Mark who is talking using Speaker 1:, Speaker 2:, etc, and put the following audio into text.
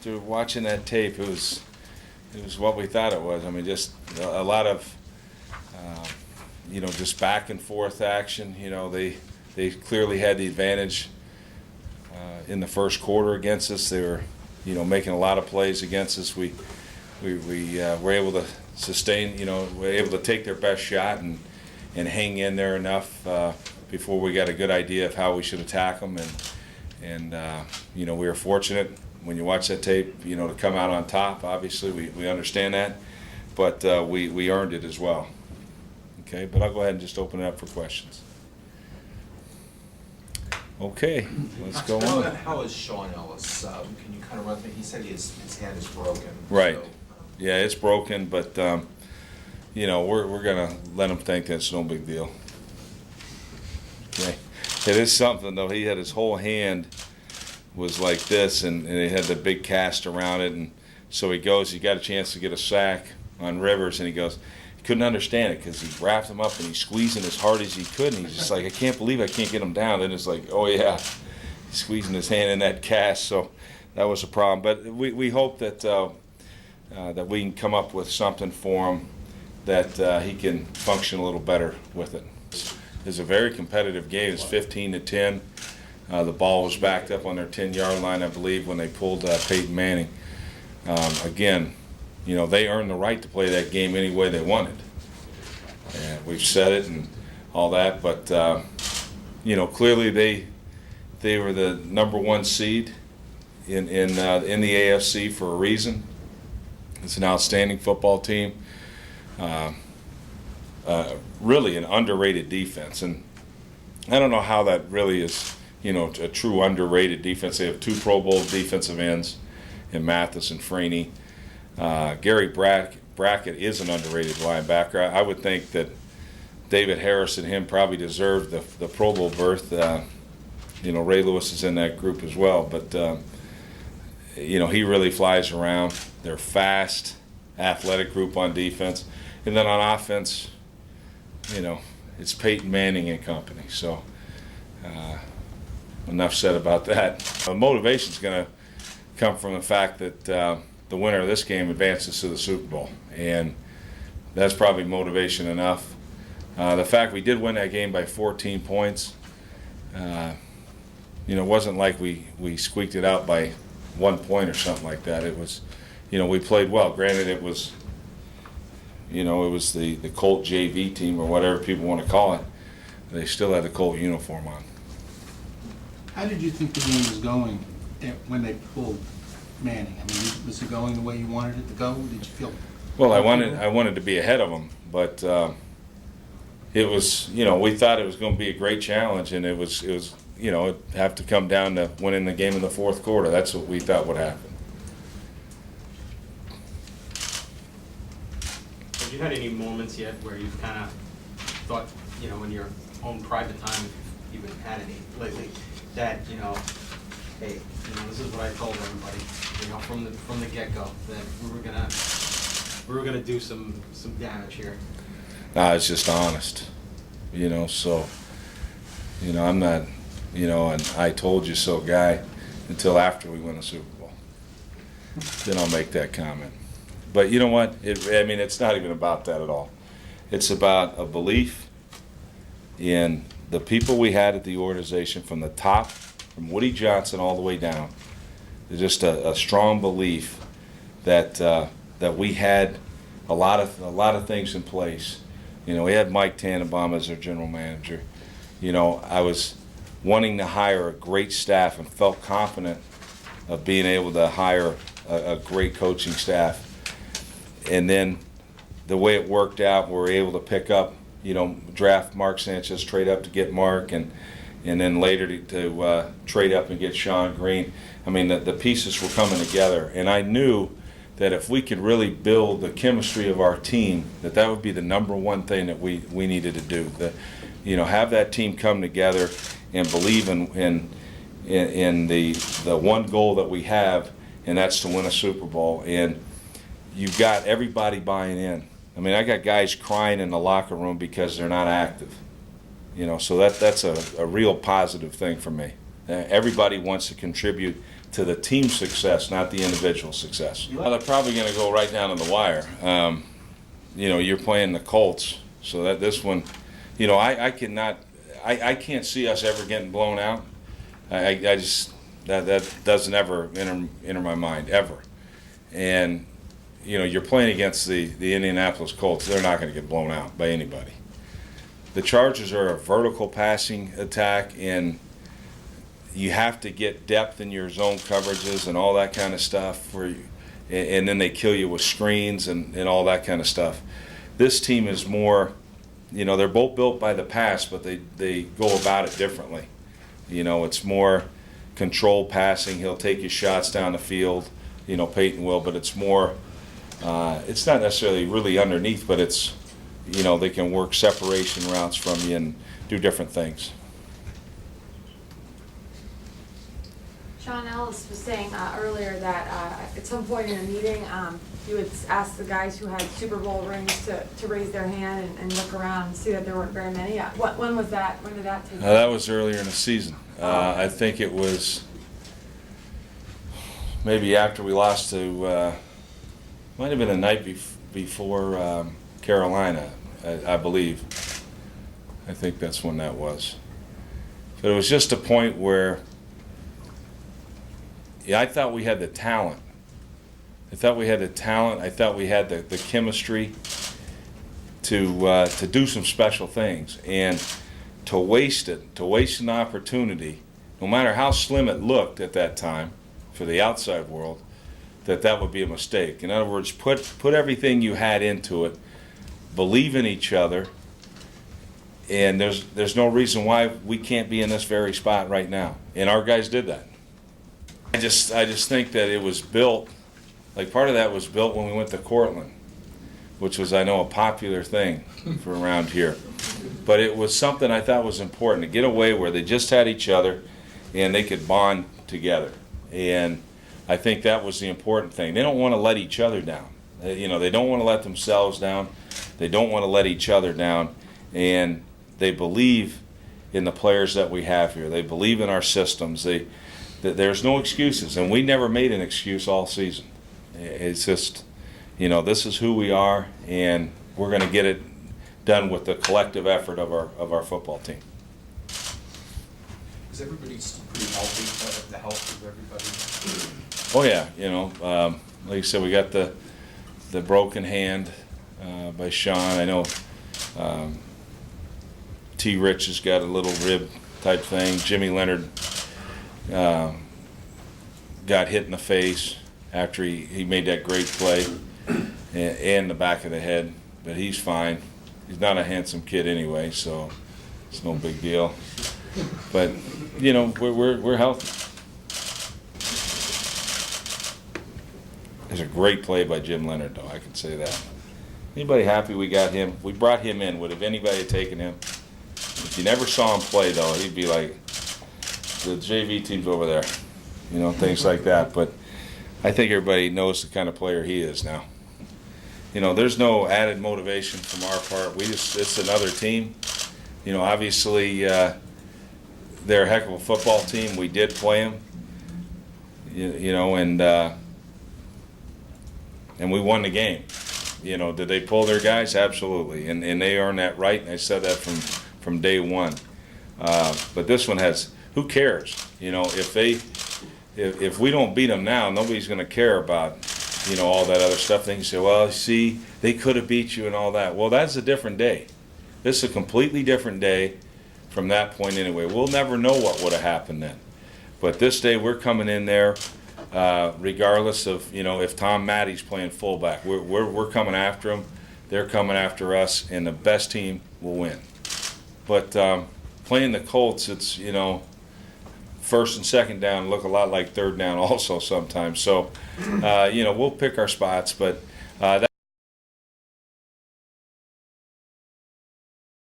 Speaker 1: after watching that tape, it was what we thought it was. I mean, just a lot of just back and forth action. They clearly had the advantage in the first quarter against us. They were making a lot of plays against us. We were able to sustain. Were able to take their best shot and hang in there enough before we got a good idea of how we should attack them. And we were fortunate when you watch that tape, to come out on top. Obviously, we understand that, but we earned it as well. Okay, but I'll go ahead and just open it up for questions. Okay, let's go on.
Speaker 2: How is Sean Ellis? Can you kind of run through? He said his hand is broken.
Speaker 1: Right.
Speaker 2: So,
Speaker 1: yeah, it's broken, but we're gonna let him think that's no big deal. Okay. It is something though. He had his whole hand was like this, and he had the big cast around it, and so he got a chance to get a sack on Rivers, and he couldn't understand it because he wrapped him up and he's squeezing as hard as he could, and he's just like, I can't believe I can't get him down. And it's like, oh yeah, he's squeezing his hand in that cast, so that was a problem. But we hope that that we can come up with something for him that he can function a little better with it. It's a very competitive game. It's 15-10. The ball was backed up on their 10-yard line, I believe, when they pulled Peyton Manning. Again, they earned the right to play that game any way they wanted. And we've said it and all that, but clearly they were the number one seed in the AFC for a reason. It's an outstanding football team. Really an underrated defense, and I don't know how that really is. A true underrated defense. They have two Pro Bowl defensive ends in Mathis and Freeney. Gary Brackett is an underrated linebacker. I would think that David Harris and him probably deserved the Pro Bowl berth. Ray Lewis is in that group as well, but he really flies around. They're fast, athletic group on defense, and then on offense, it's Peyton Manning and company. So. Enough said about that. The motivation is going to come from the fact that the winner of this game advances to the Super Bowl, and that's probably motivation enough. The fact we did win that game by 14 points, it wasn't like we squeaked it out by 1 point or something like that. It was, we played well. Granted, it was the Colt JV team or whatever people want to call it. They still had the Colt uniform on.
Speaker 3: How did you think the game was going when they pulled Manning? I mean, was it going the way you wanted it to go? Did you feel?
Speaker 1: Well, I wanted to be ahead of them, but it was, we thought it was going to be a great challenge, and it was, it'd have to come down to winning the game in the fourth quarter. That's what we thought would happen.
Speaker 4: Have you had any moments yet where you've kind of thought, in your own private time, if you've even had any lately, that hey, this is what I told everybody, from the get-go, that we were gonna do some damage here.
Speaker 1: Nah, it's just honest, So, I'm not, an I told you so guy until after we win a Super Bowl. Then I'll make that comment. But you know what? It's not even about that at all. It's about a belief in the people we had at the organization from the top, from Woody Johnson all the way down. There's just a strong belief that that we had a lot of things in place. We had Mike Tannenbaum as our general manager. I was wanting to hire a great staff and felt confident of being able to hire a great coaching staff. And then the way it worked out, we were able to pick up, draft Mark Sanchez, trade up to get Mark, and then later to trade up and get Sean Green. The pieces were coming together, and I knew that if we could really build the chemistry of our team, that would be the number one thing that we needed to do. Have that team come together and believe in the one goal that we have, and that's to win a Super Bowl. And you've got everybody buying in. I got guys crying in the locker room because they're not active. So that's a real positive thing for me. Everybody wants to contribute to the team success, not the individual success. Well, they're probably going to go right down to the wire. You're playing the Colts, so that this one, I can't see us ever getting blown out. I just that doesn't ever enter my mind ever. And you're playing against the Indianapolis Colts. They're not going to get blown out by anybody. The Chargers are a vertical passing attack, and you have to get depth in your zone coverages and all that kind of stuff, and then they kill you with screens and all that kind of stuff. This team is more, they're both built by the pass, but they go about it differently. It's more controlled passing. He'll take his shots down the field, Peyton will, but it's more, it's not necessarily really underneath, but it's, they can work separation routes from you and do different things.
Speaker 5: Sean Ellis was saying earlier that at some point in a meeting, you would ask the guys who had Super Bowl rings to raise their hand and look around and see that there weren't very many. When was that? When did that take place?
Speaker 1: That was earlier in the season. I think it was maybe after we lost to, might have been the night before Carolina, I believe. I think that's when that was. But it was just a point where I thought we had the talent. I thought we had the chemistry to do some special things, and to waste an opportunity, no matter how slim it looked at that time for the outside world, that would be a mistake. In other words, put everything you had into it, believe in each other, and there's no reason why we can't be in this very spot right now. And our guys did that. I just think that it was built, like part of that was built when we went to Cortland, which was, I know, a popular thing for around here. But it was something I thought was important, to get away where they just had each other and they could bond together. And I think that was the important thing. They don't want to let each other down. They don't want to let themselves down. They don't want to let each other down. And they believe in the players that we have here. They believe in our systems. There's no excuses, and we never made an excuse all season. It's just, this is who we are, and we're going to get it done with the collective effort of our football team.
Speaker 2: Is everybody pretty healthy, the health of everybody?
Speaker 1: Oh yeah, like you said, we got the broken hand by Sean. I know T. Rich has got a little rib type thing. Jimmy Leonard got hit in the face after he made that great play and the back of the head, but he's fine. He's not a handsome kid anyway, so it's no big deal. But we're healthy. It's a great play by Jim Leonard, though, I can say that. Anybody happy we got him? We brought him in. Would have anybody taken him? If you never saw him play, though, he'd be like, the JV team's over there, things like that. But I think everybody knows the kind of player he is now. There's no added motivation from our part. It's another team. Obviously, they're a heck of a football team. We did play them, and we won the game. Did they pull their guys? Absolutely, and they earned that right. And I said that from day one. But this one has. Who cares? If we don't beat them now, nobody's going to care about all that other stuff. They can say, well, see, they could have beat you and all that. Well, that's a different day. This is a completely different day from that point anyway. We'll never know what would have happened then. But this day we're coming in there, regardless of if Tom Mattey's playing fullback. We're coming after them. They're coming after us, and the best team will win. But playing the Colts, it's first and second down look a lot like third down also sometimes. So we'll pick our spots, but that